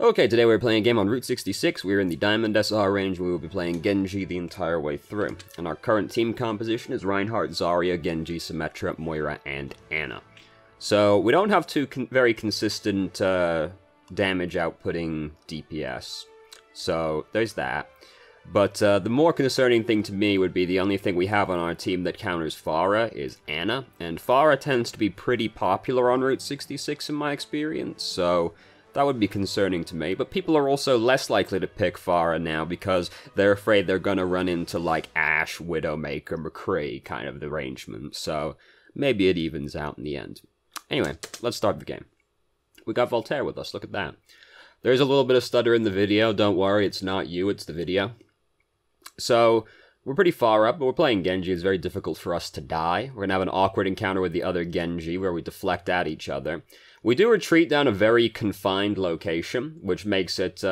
Okay, today we're playing a game on Route 66. We're in the Diamond SR range, and we will be playing Genji the entire way through. And our current team composition is Reinhardt, Zarya, Genji, Symmetra, Moira, and Ana. So we don't have two very consistent damage outputting DPS. So there's that. But the more concerning thing to me would be the only thing we have on our team that counters Pharah is Ana. And Pharah tends to be pretty popular on Route 66 in my experience, so that would be concerning to me, but people are also less likely to pick Pharah now because they're afraid they're gonna run into, like, Ashe, Widowmaker, McCree kind of arrangement, so maybe it evens out in the end. Anyway, let's start the game. We got Voltaire with us, look at that. There's a little bit of stutter in the video, don't worry, it's not you, it's the video. So, we're pretty far up, but we're playing Genji. It's very difficult for us to die. We're gonna have an awkward encounter with the other Genji where we deflect at each other. We do retreat down a very confined location, which makes it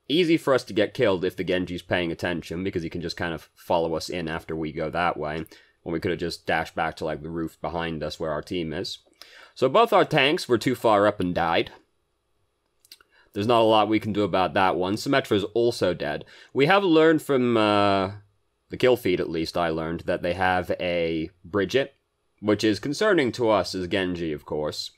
easy for us to get killed if the Genji's paying attention, because he can just kind of follow us in after we go that way, when we could have just dashed back to, like, the roof behind us where our team is. So both our tanks were too far up and died. There's not a lot we can do about that one. Symmetra's also dead. We have learned from the kill feed, at least I learned, that they have a Bridget, which is concerning to us as Genji, of course.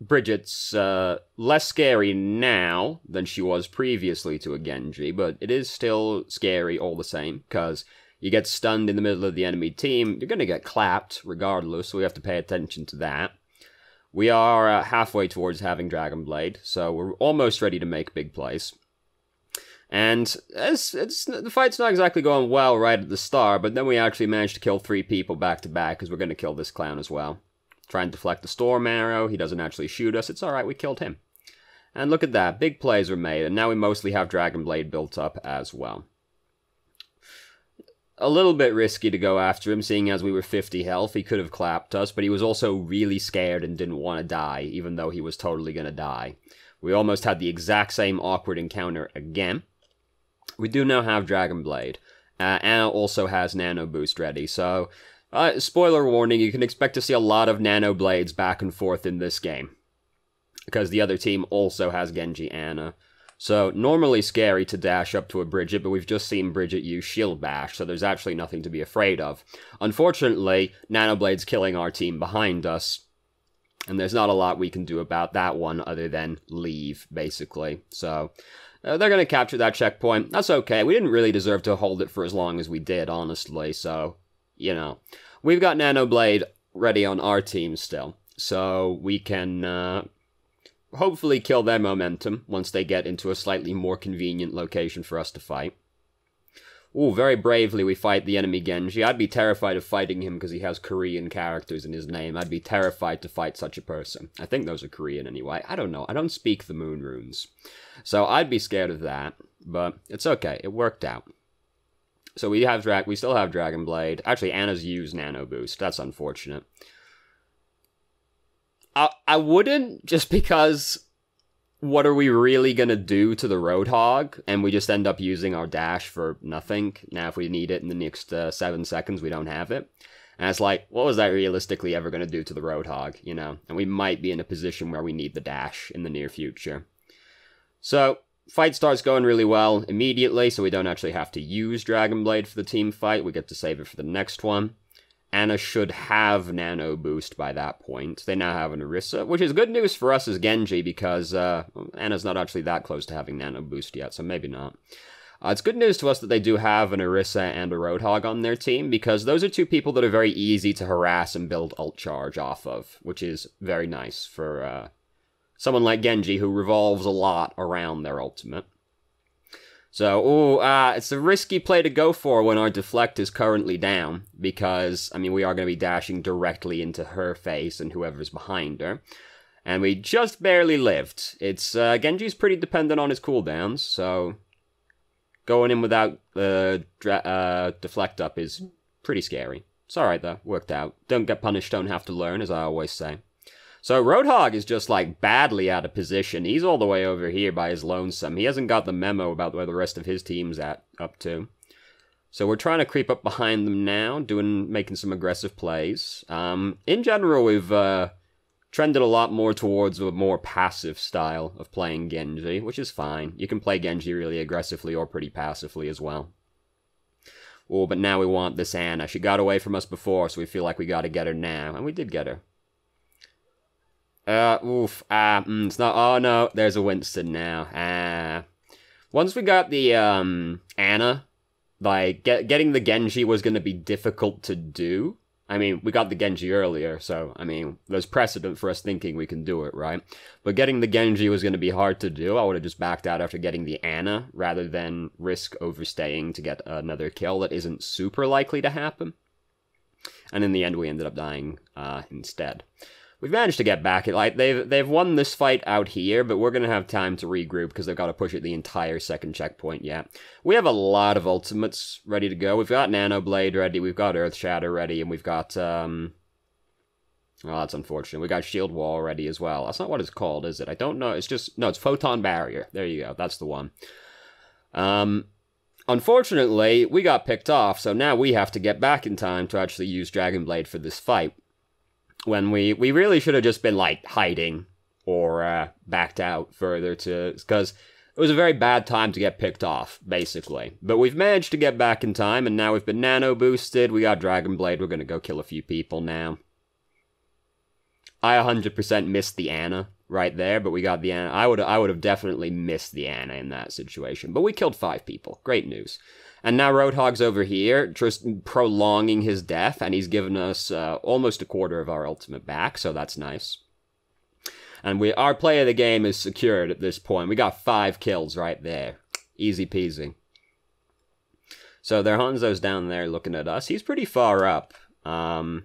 Bridget's less scary now than she was previously to a Genji, but it is still scary all the same, because you get stunned in the middle of the enemy team, you're going to get clapped regardless, so we have to pay attention to that. We are halfway towards having Dragon Blade, so we're almost ready to make big plays. And the fight's not exactly going well right at the start, but then we actually managed to kill 3 people back to back, because we're going to kill this clown as well. Try and deflect the storm arrow, he doesn't actually shoot us, it's alright, we killed him. And look at that, big plays were made, and now we mostly have Dragon Blade built up as well. A little bit risky to go after him, seeing as we were 50 health, he could have clapped us, but he was also really scared and didn't want to die, even though he was totally gonna die. We almost had the exact same awkward encounter again. We do now have Dragon Blade. Ana also has Nano Boost ready, so spoiler warning, you can expect to see a lot of Nano Blades back and forth in this game, because the other team also has Genji Ana. So, normally scary to dash up to a Bridget, but we've just seen Bridget use Shield Bash, so there's actually nothing to be afraid of. Unfortunately, Nano Blade's killing our team behind us, and there's not a lot we can do about that one other than leave, basically. So, they're going to capture that checkpoint. That's okay. We didn't really deserve to hold it for as long as we did, honestly, so, you know. We've got Nano Blade ready on our team still, so we can hopefully kill their momentum once they get into a slightly more convenient location for us to fight. Ooh, very bravely we fight the enemy Genji. I'd be terrified of fighting him because he has Korean characters in his name. I'd be terrified to fight such a person. I think those are Korean anyway. I don't know. I don't speak the moon runes. So I'd be scared of that, but it's okay. It worked out. So we still have Dragon Blade. Actually, Ana's used Nano Boost. That's unfortunate. I wouldn't, just because what are we really gonna do to the Roadhog? And we just end up using our dash for nothing. Now if we need it in the next 7 seconds, we don't have it. And it's like, what was that realistically ever gonna do to the Roadhog, you know? And we might be in a position where we need the dash in the near future. So, fight starts going really well immediately, so we don't actually have to use Dragon Blade for the team fight. We get to save it for the next one. Ana should have Nano Boost by that point. They now have an Orisa, which is good news for us as Genji, because Ana's not actually that close to having Nano Boost yet, so maybe not. It's good news to us that they do have an Orisa and a Roadhog on their team, because those are 2 people that are very easy to harass and build ult charge off of, which is very nice for someone like Genji, who revolves a lot around their ultimate. So, it's a risky play to go for when our deflect is currently down, because, I mean, we are going to be dashing directly into her face and whoever's behind her. And we just barely lived. It's, Genji's pretty dependent on his cooldowns, so going in without deflect up is pretty scary. It's alright though, worked out. Don't get punished, don't have to learn, as I always say. So Roadhog is just, like, badly out of position. He's all the way over here by his lonesome. He hasn't got the memo about where the rest of his team's up to. So we're trying to creep up behind them now, making some aggressive plays. In general, we've trended a lot more towards a more passive style of playing Genji, which is fine. You can play Genji really aggressively or pretty passively as well. Oh, but now we want this Ana. She got away from us before, so we feel like we gotta get her now. And we did get her. It's not... Oh, no, there's a Winston now. Once we got the, Ana, like, getting the Genji was gonna be difficult to do. I mean, we got the Genji earlier, so, I mean, there's precedent for us thinking we can do it, right? But getting the Genji was going to be hard to do. I would have just backed out after getting the Ana, rather than risk overstaying to get another kill that isn't super likely to happen. And in the end, we ended up dying instead. We've managed to get back. Like, they've won this fight out here, but we're going to have time to regroup because they've got to push it the entire second checkpoint yet. We have a lot of ultimates ready to go. We've got Nano Blade ready, we've got Earth Shatter ready, and we've got, oh, that's unfortunate. We got Shield Wall ready as well. That's not what it's called, is it? I don't know. It's just, no, it's Photon Barrier. There you go. That's the one. Unfortunately, we got picked off, so now we have to get back in time to actually use Dragon Blade for this fight. When we really should have just been, like, hiding or backed out further to... Because it was a very bad time to get picked off, basically. But we've managed to get back in time, and now we've been nano-boosted. We got Dragon Blade. We're going to go kill a few people now. I 100% missed the Ana right there, but we got the Ana. I would have definitely missed the Ana in that situation. But we killed 5 people. Great news. And now Roadhog's over here, just prolonging his death, and he's given us almost a quarter of our ultimate back, so that's nice. And our play of the game is secured at this point. We got 5 kills right there. Easy peasy. So their Hanzo's down there looking at us. He's pretty far up. I'd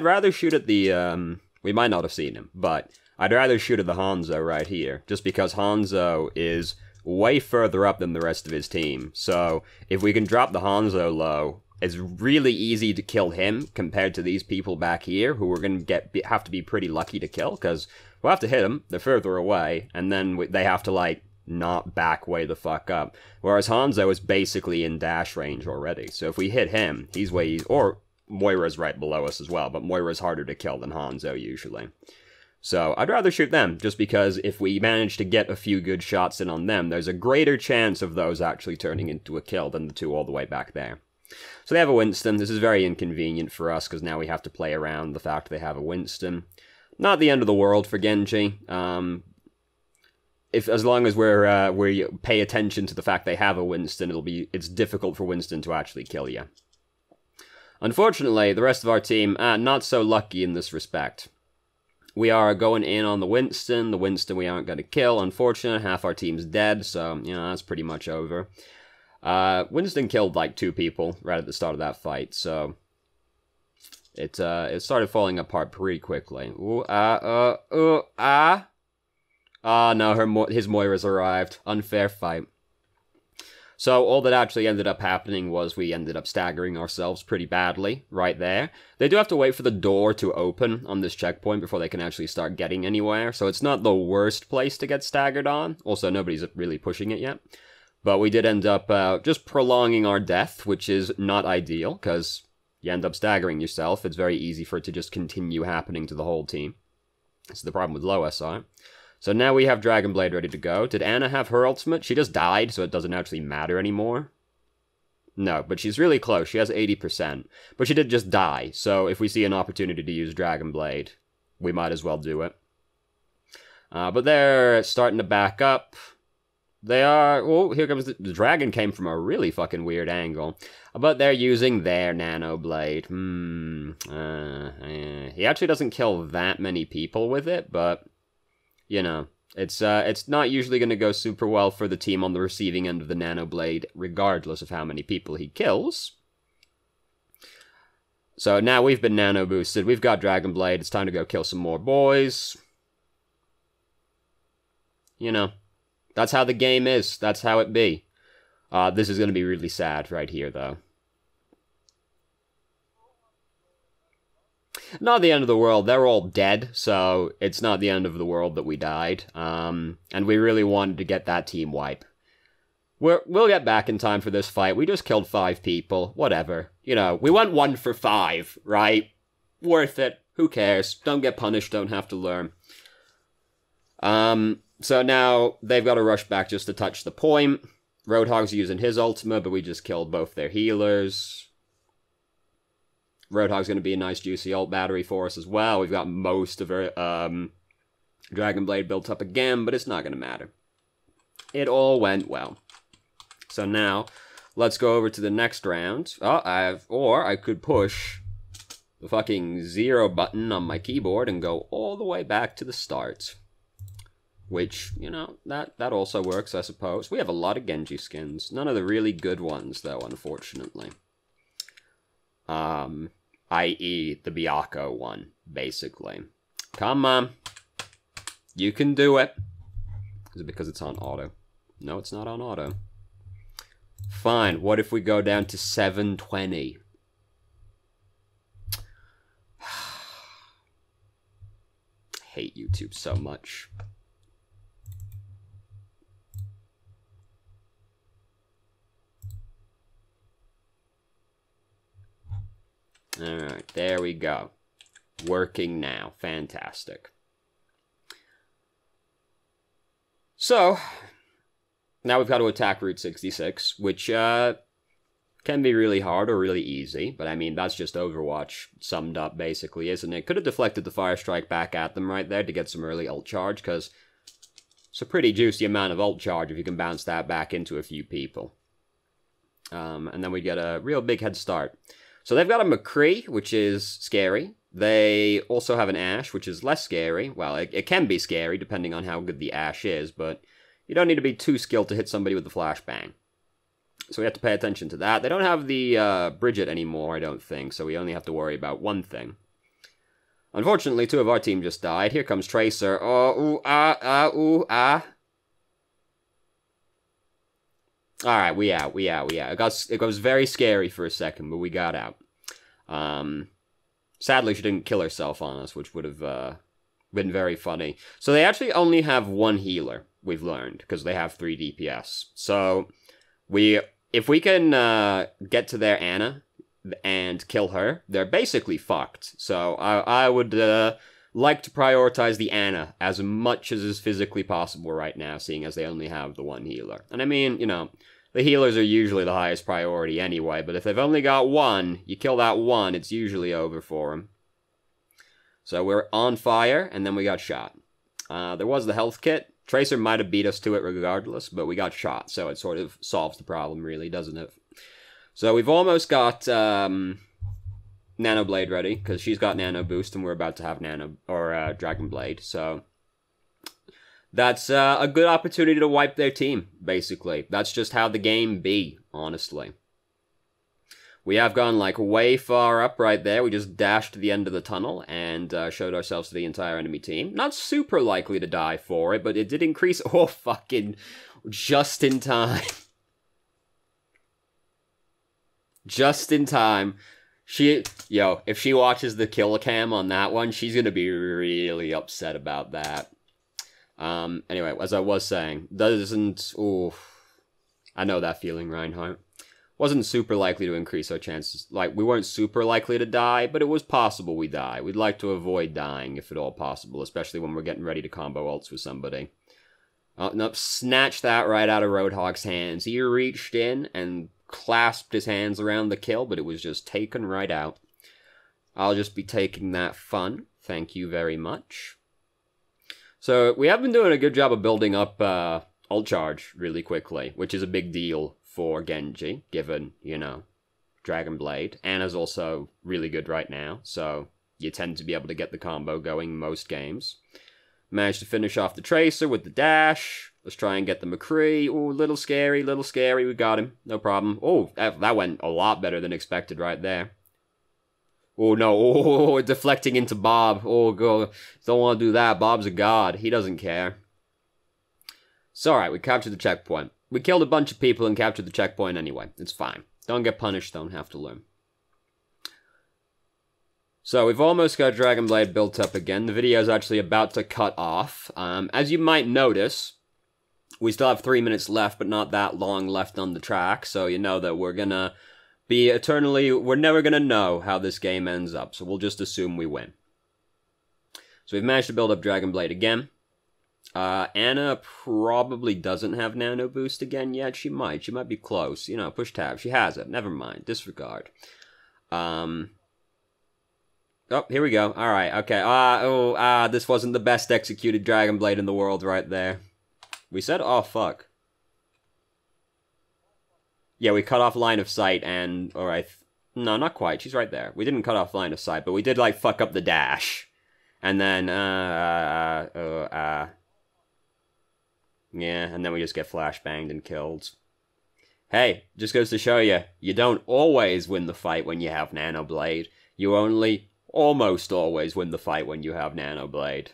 rather shoot at the, we might not have seen him, but I'd rather shoot at the Hanzo right here, just because Hanzo is way further up than the rest of his team. So if we can drop the Hanzo low, it's really easy to kill him compared to these people back here who we're going to have to be pretty lucky to kill, because we'll have to hit them, they're further away, and then they have to, like, not back way the fuck up. Whereas Hanzo is basically in dash range already, so if we hit him, he's way easy. Or Moira's right below us as well, but Moira's harder to kill than Hanzo usually. So I'd rather shoot them, just because if we manage to get a few good shots in on them, there's a greater chance of those actually turning into a kill than the 2 all the way back there. So they have a Winston. This is very inconvenient for us, because now we have to play around the fact they have a Winston. Not the end of the world for Genji. As long as we pay attention to the fact they have a Winston, it's difficult for Winston to actually kill you. Unfortunately, the rest of our team, not so lucky in this respect. We are going in on the Winston we aren't going to kill. Unfortunately, half our team's dead, so, you know, that's pretty much over. Winston killed, like, 2 people right at the start of that fight, so it started falling apart pretty quickly. Oh, no, his Moira's arrived. Unfair fight. So all that actually ended up happening was we ended up staggering ourselves pretty badly right there. They do have to wait for the door to open on this checkpoint before they can actually start getting anywhere, so it's not the worst place to get staggered on. Also, nobody's really pushing it yet. But we did end up just prolonging our death, which is not ideal, because you end up staggering yourself. It's very easy for it to just continue happening to the whole team. That's the problem with low SR. So now we have Dragon Blade ready to go. Did Ana have her ultimate? She just died, so it doesn't actually matter anymore. No, but she's really close. She has 80%. But she did just die, so if we see an opportunity to use Dragon Blade, we might as well do it. But they're starting to back up. They are... Oh, here comes the dragon came from a really fucking weird angle. But they're using their Nano Blade. He actually doesn't kill that many people with it, but... You know, it's not usually going to go super well for the team on the receiving end of the Nano Blade, regardless of how many people he kills. So now we've been Nano boosted, we've got Dragon Blade, it's time to go kill some more boys. You know, that's how the game is, that's how it be. This is going to be really sad right here, though. Not the end of the world, they're all dead, so it's not the end of the world that we died. And we really wanted to get that team wipe. We'll get back in time for this fight. We just killed 5 people, whatever. You know, we went 1 for 5, right? Worth it. Who cares? Don't get punished, don't have to learn. So now they've got to rush back just to touch the point. Roadhog's using his ultimate, but we just killed both their healers. Roadhog's going to be a nice juicy ult battery for us as well. We've got most of our Dragon Blade built up again, but it's not going to matter. It all went well. So now, let's go over to the next round. Or I could push the fucking 0 button on my keyboard and go all the way back to the start. Which, you know, that also works, I suppose. We have a lot of Genji skins. None of the really good ones, though, unfortunately. I.e. the Byakuya one, basically. Come on. You can do it. Is it because it's on auto? No, it's not on auto. Fine, what if we go down to 720? I hate YouTube so much. Alright, there we go. Working now. Fantastic. So, now we've got to attack Route 66, which can be really hard or really easy. But I mean, that's just Overwatch summed up, basically, isn't it? Could have deflected the Fire Strike back at them right there to get some early ult charge, because it's a pretty juicy amount of ult charge if you can bounce that back into a few people. And then we get a real big head start. So they've got a McCree, which is scary. They also have an Ashe, which is less scary. Well, it can be scary, depending on how good the Ashe is, but you don't need to be too skilled to hit somebody with the flashbang. So we have to pay attention to that. They don't have the Bridget anymore, I don't think, so we only have to worry about one thing. Unfortunately, 2 of our team just died. Here comes Tracer. Oh, ooh, ah, ooh, ah. Alright, we out. It was very scary for a second, but we got out. Sadly, she didn't kill herself on us, which would have been very funny. So they actually only have 1 healer, we've learned, because they have 3 DPS. So, if we can get to their Ana and kill her, they're basically fucked. So I would like to prioritize the Ana as much as is physically possible right now, seeing as they only have the 1 healer. And I mean, you know, the healers are usually the highest priority anyway, but if they've only got 1, you kill that 1, it's usually over for them. So we're on fire, and then we got shot. There was the health kit. Tracer might have beat us to it regardless, but we got shot, so it sort of solves the problem, really, doesn't it? So we've almost got Nano Blade ready, because she's got Nano Boost, and we're about to have Dragon Blade, so that's a good opportunity to wipe their team, basically. That's just how the game be, honestly. We have gone, like, way far up right there. We just dashed to the end of the tunnel and showed ourselves to the entire enemy team. Not super likely to die for it, but it did increase... Oh, fucking... Just in time. Just in time. Yo, if she watches the kill cam on that one, she's gonna be really upset about that. Anyway, as I was saying, ooh, I know that feeling, Reinhardt. Wasn't super likely to increase our chances. Like, we weren't super likely to die, but it was possible we die. We'd like to avoid dying, if at all possible, especially when we're getting ready to combo ults with somebody. Oh, nope, snatched that right out of Roadhog's hands. He reached in and clasped his hands around the kill, but it was just taken right out. I'll just be taking that fun. Thank you very much. So, we have been doing a good job of building up ult charge really quickly, which is a big deal for Genji, given, you know, Dragon Blade. Ana's also really good right now, so you tend to be able to get the combo going most games. Managed to finish off the Tracer with the dash. Let's try and get the McCree. Ooh, little scary, we got him. No problem. Oh, that went a lot better than expected right there. Oh, no. Oh, deflecting into Bob. Oh, God. Don't want to do that. Bob's a god. He doesn't care. It's alright. We captured the checkpoint. We killed a bunch of people and captured the checkpoint anyway. It's fine. Don't get punished. Don't have to learn. So, we've almost got Dragon Blade built up again. The video is actually about to cut off. As you might notice, we still have 3 minutes left, but not that long left on the track. So, you know that we're gonna... we're never gonna know how this game ends up, so we'll just assume we win. So we've managed to build up Dragon Blade again. Anna probably doesn't have Nano Boost again yet. She might. She might be close. You know, push tab. She has it. Never mind. Disregard. Oh, here we go. Alright, okay. This wasn't the best executed Dragon Blade in the world right there. We said, oh, fuck. Yeah, we cut off line of sight and... Alright. No, not quite. She's right there. We didn't cut off line of sight, but we did, like, fuck up the dash. And then, yeah, and then we just get flashbanged and killed. Hey, just goes to show you, you don't always win the fight when you have Nano Blade. You only almost always win the fight when you have Nano Blade.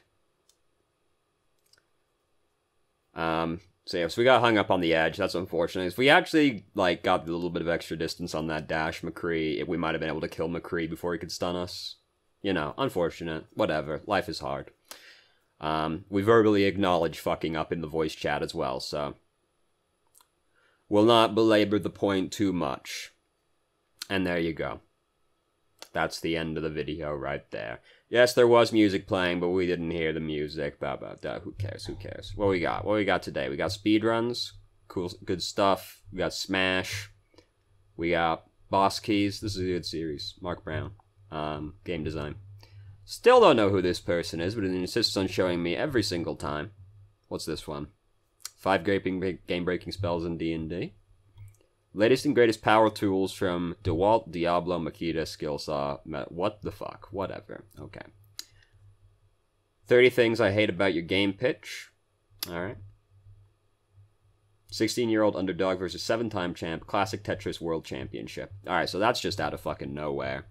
So yeah, so we got hung up on the edge. That's unfortunate. If we actually, like, got a little bit of extra distance on that dash, McCree, we might have been able to kill McCree before he could stun us. You know, unfortunate. Whatever. Life is hard. We verbally acknowledge fucking up in the voice chat as well, so... We'll not belabor the point too much. And there you go. That's the end of the video right there. Yes, there was music playing, but we didn't hear the music. Who cares? Who cares? What we got? What we got today? We got speedruns. Cool, good stuff. We got Smash. We got Boss Keys. This is a good series. Mark Brown. Game design. Still don't know who this person is, but it insists on showing me every single time. What's this one? 5 game-breaking spells in D&D. Latest and greatest power tools from DeWalt, Diablo, Makita, Skillsaw, what the fuck? Whatever. Okay. 30 things I hate about your game pitch. Alright. 16-year-old underdog versus 7-time champ, classic Tetris World Championship. Alright, so that's just out of fucking nowhere.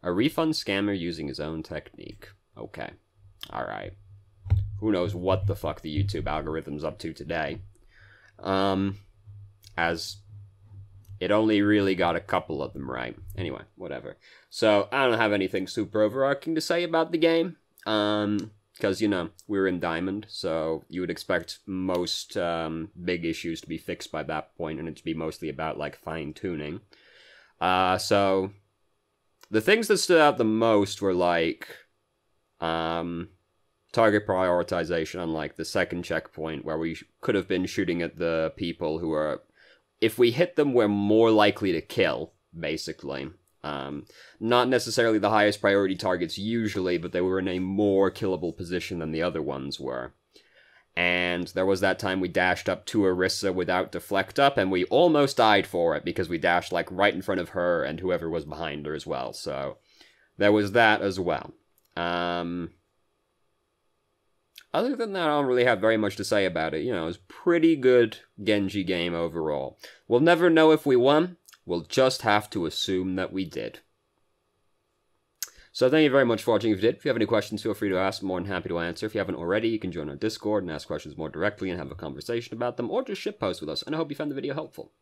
A refund scammer using his own technique. Okay. Alright. Who knows what the fuck the YouTube algorithm's up to today. As it only really got a couple of them right. Anyway, whatever. So, I don't have anything super overarching to say about the game. Because, you know, we're in Diamond, so you would expect most big issues to be fixed by that point, and it to be mostly about, like, fine-tuning. So, the things that stood out the most were, like, target prioritization on, like, the second checkpoint, where we could have been shooting at the people who are... If we hit them, we're more likely to kill, basically. Not necessarily the highest priority targets usually, but they were in a more killable position than the other ones were. And there was that time we dashed up to Orisa without deflect up, and we almost died for it, because we dashed, like, right in front of her and whoever was behind her as well. So, there was that as well. Other than that, I don't really have very much to say about it. You know, it was a pretty good Genji game overall. We'll never know if we won. We'll just have to assume that we did. So thank you very much for watching if you did. If you have any questions, feel free to ask. I'm more than happy to answer. If you haven't already, you can join our Discord and ask questions more directly and have a conversation about them, or just shitpost with us, and I hope you found the video helpful.